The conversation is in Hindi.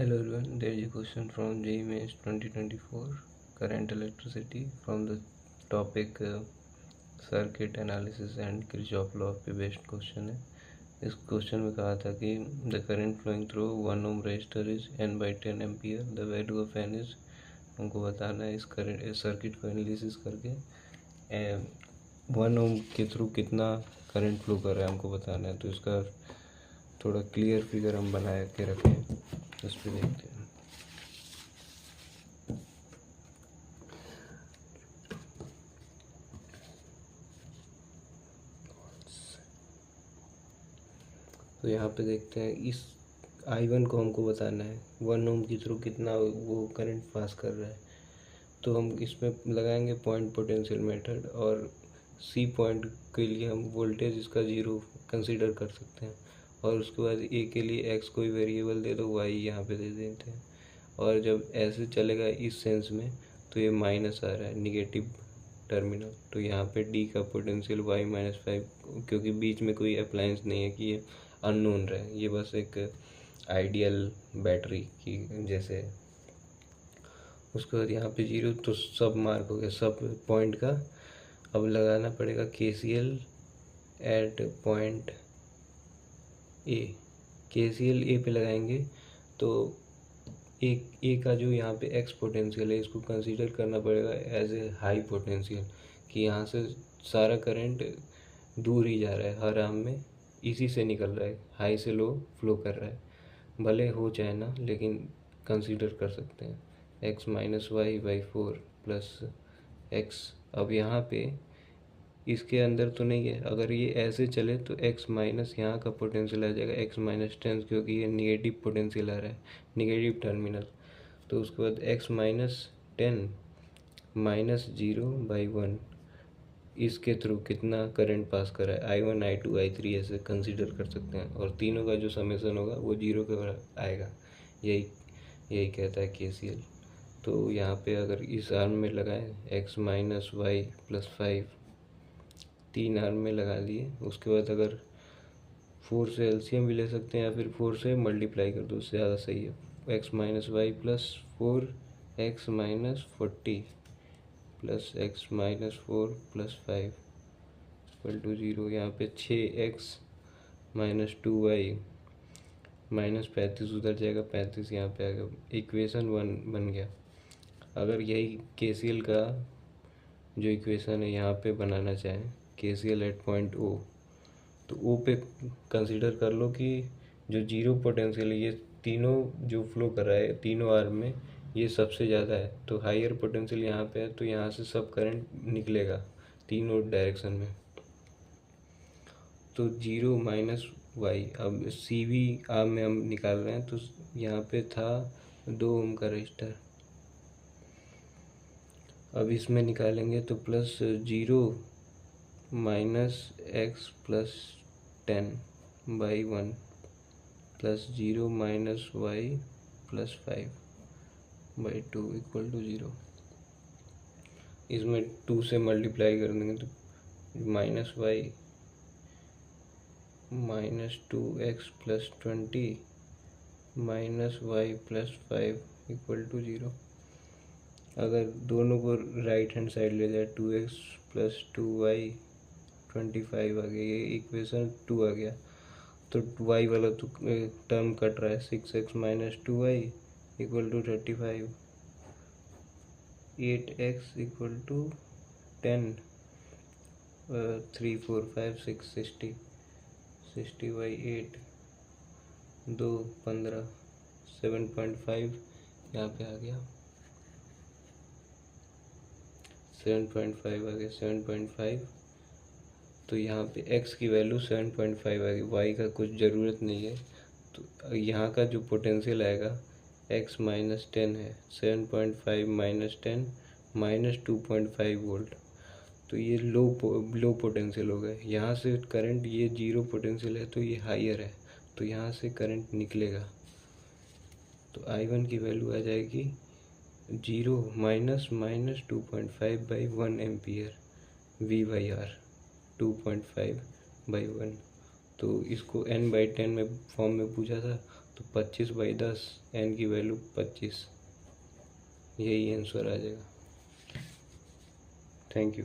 Hello everyone, there is a question from JEE Mains 2024 current electricity from the topic circuit analysis and Kirchhoff law पे बेस्ड क्वेश्चन है। इस क्वेश्चन में कहा था कि the current flowing through 1 ohm resistor is n/10 ampere, the value of n is, हमको बताना है इस करंट सर्किट को एनालिसिस करके 1 ohm के थ्रू कितना करंट फ्लो कर रहा है हमको बताना है। तो इसका थोड़ा क्लियर फिगर हम बना के रखें, उस पर देखते हैं। तो यहाँ पे देखते हैं इस I1 को हमको बताना है 1 ohm के थ्रू कितना वो करंट पास कर रहा है। तो हम इसमें लगाएंगे पॉइंट पोटेंशियल मेथड, और सी पॉइंट के लिए हम वोल्टेज इसका 0 कंसीडर कर सकते हैं, और उसके बाद ए के लिए एक्स कोई वेरिएबल दे दो, वाई यहाँ पे दे देते हैं। और जब ऐसे चलेगा इस सेंस में तो ये माइनस आ रहा है, निगेटिव टर्मिनल, तो यहाँ पे डी का पोटेंशियल y-5, क्योंकि बीच में कोई अप्लायंस नहीं है कि ये अननोन रहे, ये बस एक आइडियल बैटरी की जैसे है। उसके बाद यहाँ पे 0, तो सब मार्क हो गया सब पॉइंट का। अब लगाना पड़ेगा KCL at point A. KCL A पे लगाएंगे तो ए का जो यहाँ पे एक्स पोटेंशियल है इसको कंसीडर करना पड़ेगा एज ए हाई पोटेंशियल, कि यहाँ से सारा करंट दूर ही जा रहा है, हर आर्म में इसी से निकल रहा है, हाई से लो फ्लो कर रहा है, भले हो चाहे ना, लेकिन कंसीडर कर सकते हैं। x-y/4 plus x. अब यहाँ पे इसके अंदर तो नहीं है, अगर ये ऐसे चले तो x माइनस यहाँ का पोटेंशियल आ जाएगा x-10, क्योंकि ये निगेटिव पोटेंशियल आ रहा है, निगेटिव टर्मिनल। तो उसके बाद x-10 -0/1 इसके थ्रू कितना करंट पास कर रहा है, I1 I2 I3 ऐसे कंसीडर कर सकते हैं, और तीनों का जो समेसन होगा वो 0 के बराबर आएगा। यही कहता है KCL। तो यहाँ पे अगर इस आर्म में लगाएं x-y+5, 3 आर्म में लगा लिए। उसके बाद अगर 4 से एलसीएम भी ले सकते हैं या फिर 4 से मल्टीप्लाई कर दो, उससे ज़्यादा सही है। x-y+4 x-40 plus x-4+5 = 0। यहाँ पे 6x - 2y -35 उधर जाएगा, 35 यहाँ पे आएगा। इक्वेशन 1 बन गया। अगर यही KCL का जो इक्वेशन है यहाँ पे बनाना चाहें, KCL एट पॉइंट O, तो O पे कंसीडर कर लो कि जो 0 पोटेंशियल है ये तीनों जो फ्लो कर रहा है तीनों आर्म में, ये सबसे ज़्यादा है। तो हायर पोटेंशियल यहाँ पे है, तो यहाँ से सब करंट निकलेगा तीनों डायरेक्शन में। तो 0 - y। अब CV आर्म में हम निकाल रहे हैं, तो यहाँ पे था 2 ohm का रजिस्टर, अब इसमें निकालेंगे तो +0 - x+10/1 प्लस 0 - y+5/2 = 0। इसमें 2 से मल्टीप्लाई कर देंगे तो -y -2x+20 -y+5 = 0। अगर दोनों को राइट हैंड साइड ले जाए 2x + 2y 25 आ गया, ये इक्वेशन 2 आ गया। तो y वाला तो टर्म कट रहा है, 6x - 2y = 35, 8x = 10, 3 4 5 6 60, 60/8 2 15, 7.5 यहाँ पे आ गया, 7.5 आ गया, 7.5। तो यहाँ पे x की वैल्यू 7.5 आ गई, y का कुछ ज़रूरत नहीं है। तो यहाँ का जो पोटेंशियल आएगा x - 10 है, 7.5 - 10 -2.5 वोल्ट। तो ये लो पोटेंशियल हो गए। यहाँ से करंट, ये 0 पोटेंशियल है तो ये हायर है, तो यहाँ से करंट निकलेगा। तो I1 की वैल्यू आ जाएगी 0 - 2.5/1 एम्पियर, V/R 2.5/1। तो इसको n/10 में फॉर्म में पूछा था, तो 25/10 n की वैल्यू 25, यही आंसर आ जाएगा। Thank you.